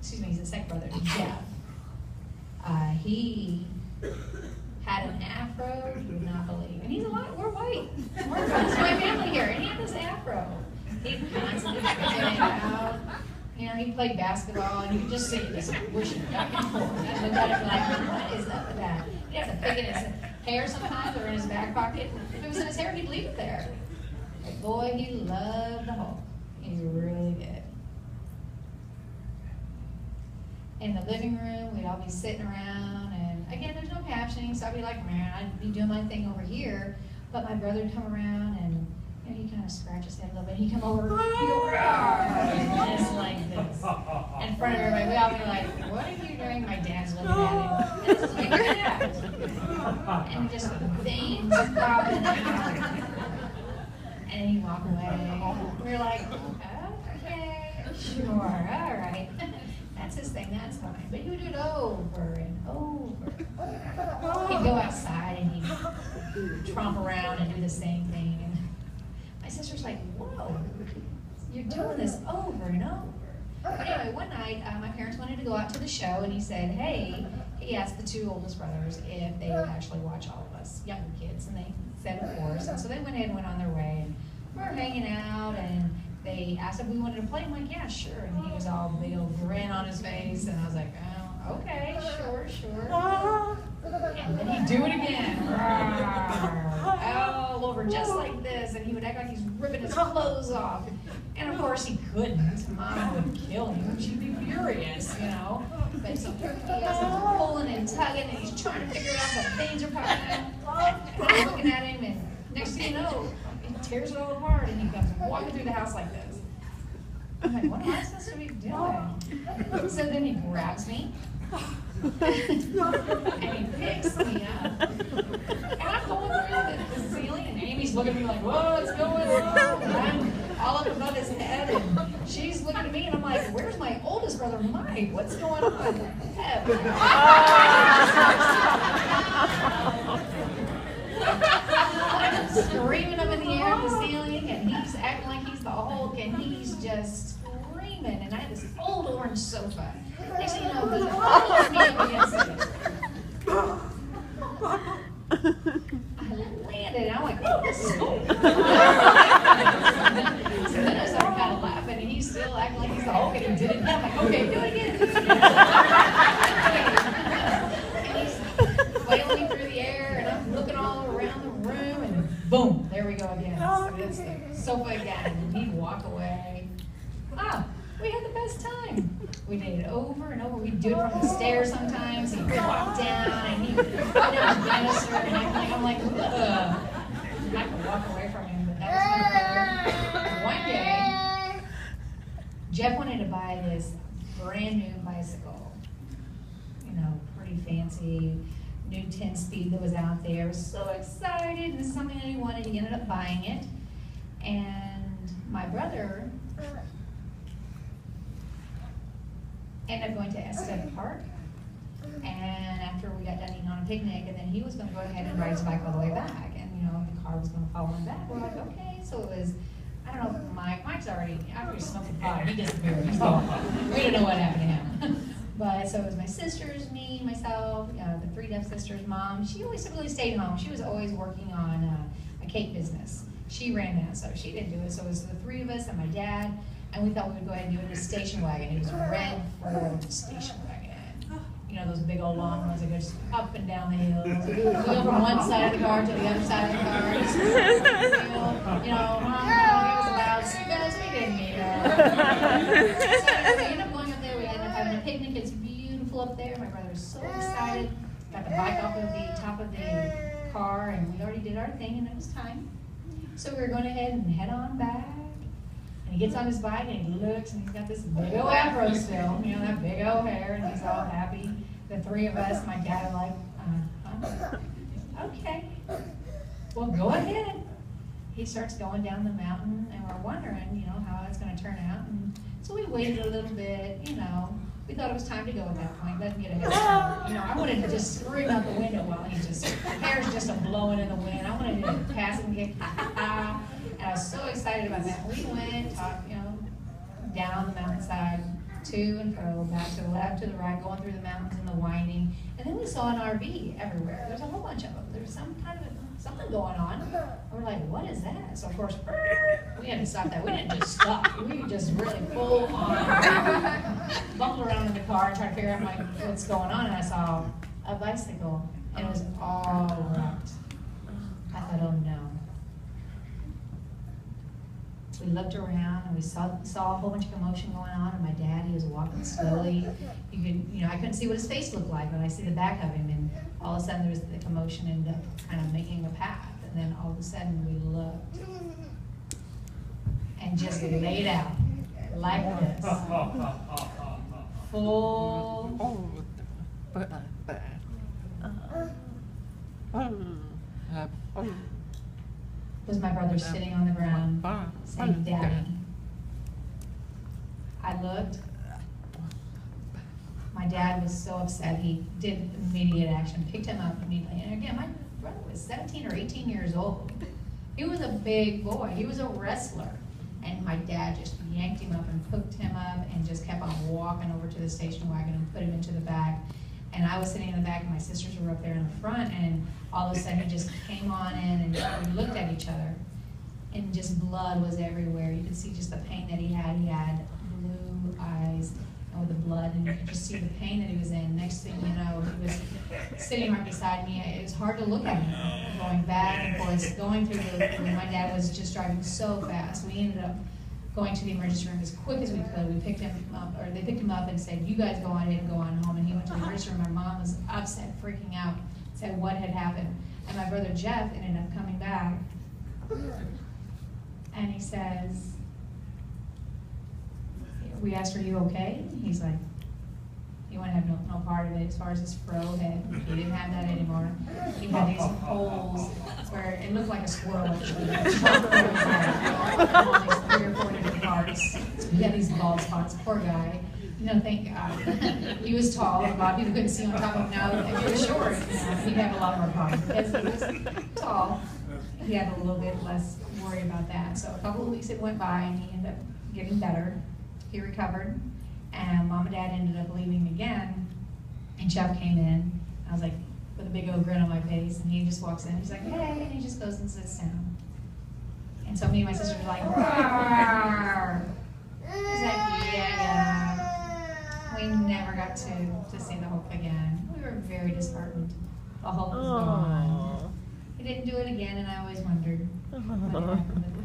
he's a second brother to Jeff. He had an afro you would not believe. And we're white. We're my family here. And he had this afro. He constantly figured it out. You know, he played basketball, and you could just see it just whooshing back and forth. I looked at it like, what is up with that? He had to pick it in his hair sometimes, or in his back pocket. If it was in his hair, he'd leave it there. But boy, he loved the Hulk. He really did. In the living room, we'd all be sitting around, and again, there's no captioning, so I'd be like, man, I'd be doing my thing over here, but my brother would come around, and you know, he kind of scratch his head a little bit. He'd come over, just like this, in front of everybody. We'd all be like, what are you doing? My dad's looking at him. And this is like, yeah. And just things popping out. And he'd walk away. We were like, okay, sure, all right. That's his thing, that's fine. But he would do it over and over. He'd go outside and he'd tromp around and do the same thing. And my sister's like, whoa, you're doing this over and over. But anyway, one night, my parents wanted to go out to the show, and he said, hey, he asked the two oldest brothers if they would actually watch all of us younger kids, and they said, of course. And so they went ahead and went on their way, and we were hanging out, and they asked if we wanted to play. I'm like, yeah, sure. And he was all big old grin on his face, and I was like, oh, okay, sure. And then he'd do it again, all over just like this, and he would act like he's ripping his clothes off. And of course he couldn't. Mom would kill him. She'd be furious, you know. But so he was pulling and tugging, and he's trying to figure out the things are popping out. And I'm looking at him, and next thing you know, he tears it all apart, and he comes walking through the house like this. I'm like, what am I supposed to be doing? So then he grabs me, and he picks me up. And I'm going through the ceiling, and Amy's looking at me like, whoa, what's going on? And I'm all up above his head, and she's looking at me, and I'm like, where's my oldest brother, Mike? What's going on? I'm screaming up in the air at the ceiling, and he's acting like he's the Hulk, and he's just screaming. And I had this old orange sofa. Next thing you know, he pulls me up against it. I landed, and I'm like, oh, this is cool. So then I started kind of laughing, and he's still acting like he's the Hulk, and he did it again. I'm like, okay, do it again. And he's flailing me through the air, and I'm looking all around the room, and boom, there we go again. So it's the sofa again, and he'd walk away. We had the best time. We did it over and over. We'd do it from the stairs sometimes. He'd walk down, and he'd go down the banister, and I'm like, ugh. I could walk away from him, but that was my brother. One day, Jeff wanted to buy this brand new bicycle. You know, pretty fancy, new 10-speed that was out there. I was so excited, and this is something that he wanted. He ended up buying it. And my brother ended up going to Estes Park, and after we got done eating on a picnic, and then he was going to go ahead and ride his bike all the way back, and you know, the car was going to follow him back. We're like, okay, so it was, I don't know, Mike's already, after he smoked the pot, he disappeared, he's gone. We didn't know what happened to him. But so it was my sisters, me, myself, the three deaf sisters' mom. She always really stayed home. She was always working on a cake business. She ran that, so she didn't do it. So it was the three of us and my dad. And we thought we would go ahead and do it in a station wagon. It was a red Ford station wagon. You know, those big old long ones that go just up and down the hill. We go from one side of the car to the other side of the car. You know, it was about because we didn't need her. So we ended up going up there. We ended up having a picnic. It's beautiful up there. My brother was so excited. Got the bike off of the top of the car, and we already did our thing, and it was time. So we were going ahead and head on back. And he gets on his bike, and he looks, and he's got this big old afro still, you know, that big old hair, and he's all happy. The three of us, my dad, are like, okay, well, go ahead. He starts going down the mountain, and we're wondering, you know, how it's going to turn out. And so we waited a little bit, you know. We thought it was time to go at that point. Let's get ahead of him. You know, I wanted to just scream out the window while he just, hair's just blowing in the wind. I wanted to pass him and get, and I was so excited about that. We went, talked, you know, down the mountainside to and fro, back to the left, to the right, going through the mountains and the winding. And then we saw an RV everywhere. There's a whole bunch of them. There's some kind of something going on. And we're like, what is that? So of course, we had to stop that. We didn't just stop. We just really full on bumped around in the car and tried to figure out like what's going on. And I saw a bicycle, and it was all wrecked. I thought, oh no. We looked around and we saw a whole bunch of commotion going on, and my dad, he was walking slowly. I couldn't see what his face looked like, but I see the back of him, and all of a sudden there was the commotion ended up kind of making a path, and then all of a sudden we looked and just laid out like this. Full. Was my brother sitting on the ground saying, Daddy. I looked. My dad was so upset, he did immediate action, picked him up immediately. And again, my brother was 17 or 18 years old. He was a big boy. He was a wrestler. And my dad just yanked him up and hooked him up and just kept on walking over to the station wagon and put him into the back. And I was sitting in the back, and my sisters were up there in the front, and all of a sudden he just came on in, and we looked at each other, and just blood was everywhere. You could see just the pain that he had. He had blue eyes and with the blood, and you could just see the pain that he was in. Next thing you know, he was sitting right beside me. It was hard to look at him, going back and forth, going through the room. My dad was just driving so fast. We ended up going to the emergency room as quick as we could. We picked him up, or they picked him up and said, you guys go on in and go on home. And he went to the emergency room. My mom was upset, freaking out, said what had happened. And my brother Jeff ended up coming back, and he says, we asked, are you okay? He's like, he wouldn't have no part of it as far as his fro head. He didn't have that anymore. He had these holes where it looked like a squirrel actually. On these 3 or 4 different parts. So he had these bald spots. Poor guy. Thank God. He was tall. A lot of people couldn't see on top of him. Now, if he was short, he'd have a lot more problems. Because he was tall, he had a little bit less worry about that. So a couple of weeks it went by, and he ended up getting better. He recovered. And Mom and Dad ended up leaving again, and Jeff came in. I was like, with a big old grin on my face, and he just walks in. He's like, hey, and he just goes and sits down. And so me and my sisters were like, rawr. He's like, yeah. We never got to see the Hope again. We were very disheartened. The Hope was gone. He didn't do it again, and I always wondered what happened.